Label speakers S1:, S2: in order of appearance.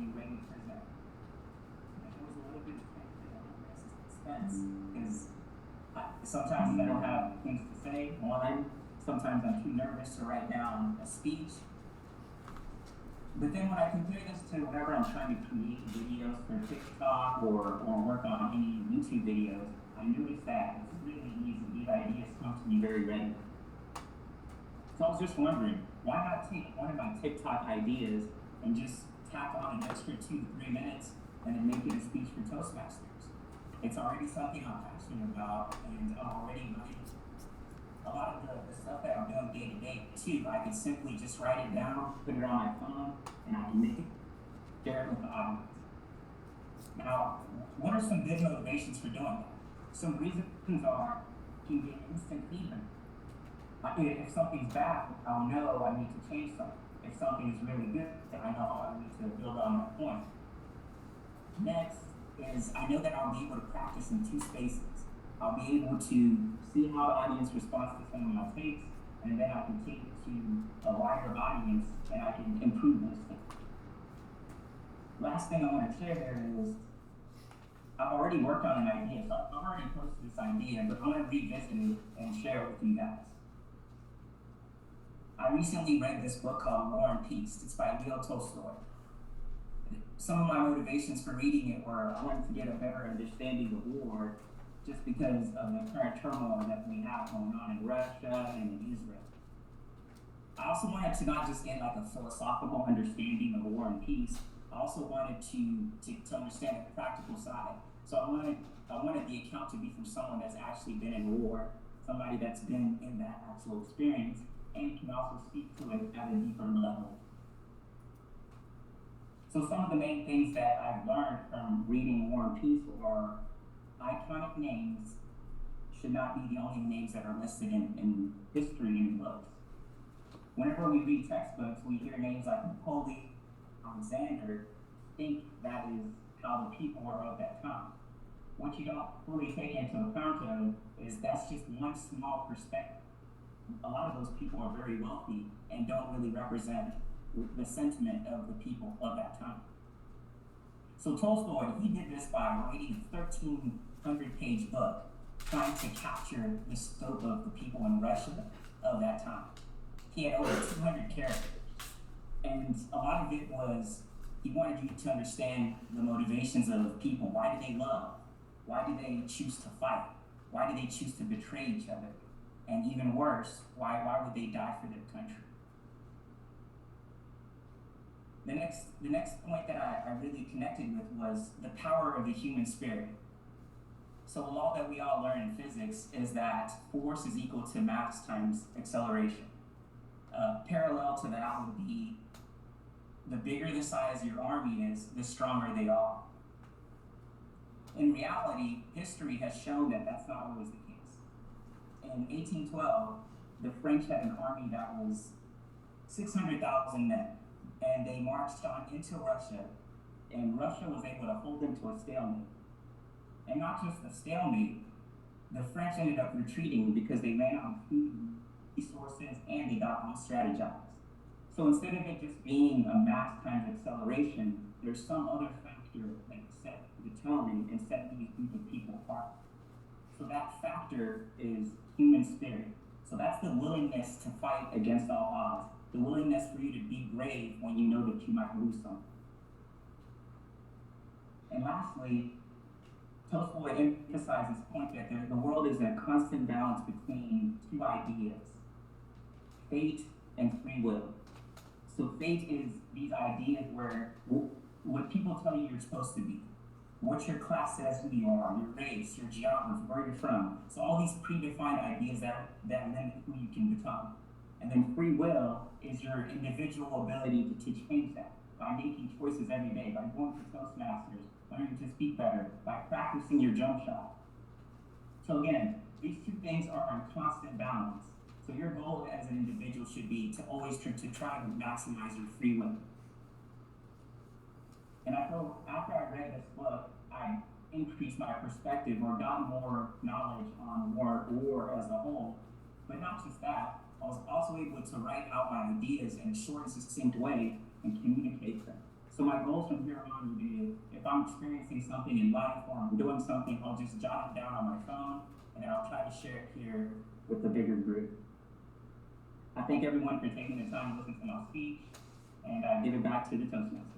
S1: be ready to present. And there was a little bit of tension on the expense because sometimes I don't have things to say. One, sometimes I'm too nervous to write down a speech. But then when I compare this to whenever I'm trying to create videos for TikTok or work on any YouTube videos, I noticed that it's really easy. These ideas come to me very readily. So I was just wondering, why not take one of my TikTok ideas and just tack on an extra 2 to 3 minutes and then make it a speech for Toastmasters? It's already something I'm passionate about, and I'm already writing. A lot of the stuff that I'm doing day to day too, I can simply just write it down, put it on my phone, and I can make it, share it with the audience. Now, what are some good motivations for doing that? Some reasons are you can get instant feedback. If something's bad, I'll know I need to change something. If something is really good, I know I need to build on that point. Next is I know that I'll be able to practice in 2 spaces. I'll be able to see how the audience responds to some of my takes, and then I can take it to a wider audience and I can improve those things. Last thing I want to share there is I've already worked on an idea, so I've already posted this idea, but I want to revisit it and share it with you guys. I recently read this book called War and Peace. It's by Leo Tolstoy. Some of my motivations for reading it were I wanted to get a better understanding of war just because of the current turmoil that we have going on in Russia and in Israel. I also wanted to not just get like a philosophical understanding of war and peace. I also wanted to understand the practical side. So I wanted the account to be from someone that's actually been in war, somebody that's been in that actual experience, and can also speak to it at a deeper level. So some of the main things that I've learned from reading War and Peace are iconic names should not be the only names that are listed in history in books. Whenever we read textbooks, we hear names like Napoleon, Alexander, think that is how the people were of that time. What you don't fully take into account of is that's just one small perspective. A lot of those people are very wealthy and don't really represent the sentiment of the people of that time. So Tolstoy, he did this by writing a 1,300-page book trying to capture the scope of the people in Russia of that time. He had over 200 characters. And a lot of it was, he wanted you to understand the motivations of people. Why do they love? Why do they choose to fight? Why do they choose to betray each other? And even worse, why would they die for their country? The next point that I really connected with was the power of the human spirit. So a law that we all learn in physics is that force is equal to mass times acceleration. Parallel to that would be the bigger the size your army is, the stronger they are. In reality, history has shown that that's not always the case. In 1812, the French had an army that was 600,000 men, and they marched on into Russia, and Russia was able to hold them to a stalemate. And not just a stalemate, the French ended up retreating because they ran out of food, resources, and they got unstrategized. So instead of it just being a mass times acceleration, there's some other factor that set the tone and set these group of people apart. So that factor is human spirit. So that's the willingness to fight against all odds, the willingness for you to be brave when you know that you might lose something. And lastly, Tolstoy emphasizes the point that the world is a constant balance between 2 ideas, fate and free will. So fate is these ideas where what people tell you you're supposed to be, what your class says who you are, your race, your geography, where you're from. So all these predefined ideas that limit who you can become. And then free will is your individual ability to change that by making choices every day, by going to Toastmasters, learning to speak better, by practicing your jump shot. So again, these 2 things are in constant balance. So your goal as an individual should be to always try to maximize your free will. And I feel after I read this book, I increased my perspective or got more knowledge on war as a whole. But not just that, I was also able to write out my ideas in a short and succinct way and communicate them. So my goals from here on would be if I'm experiencing something in life or I'm doing something, I'll just jot it down on my phone and then I'll try to share it here with the bigger group. I thank everyone for taking the time to listen to my speech, and I give it back to the Toastmaster.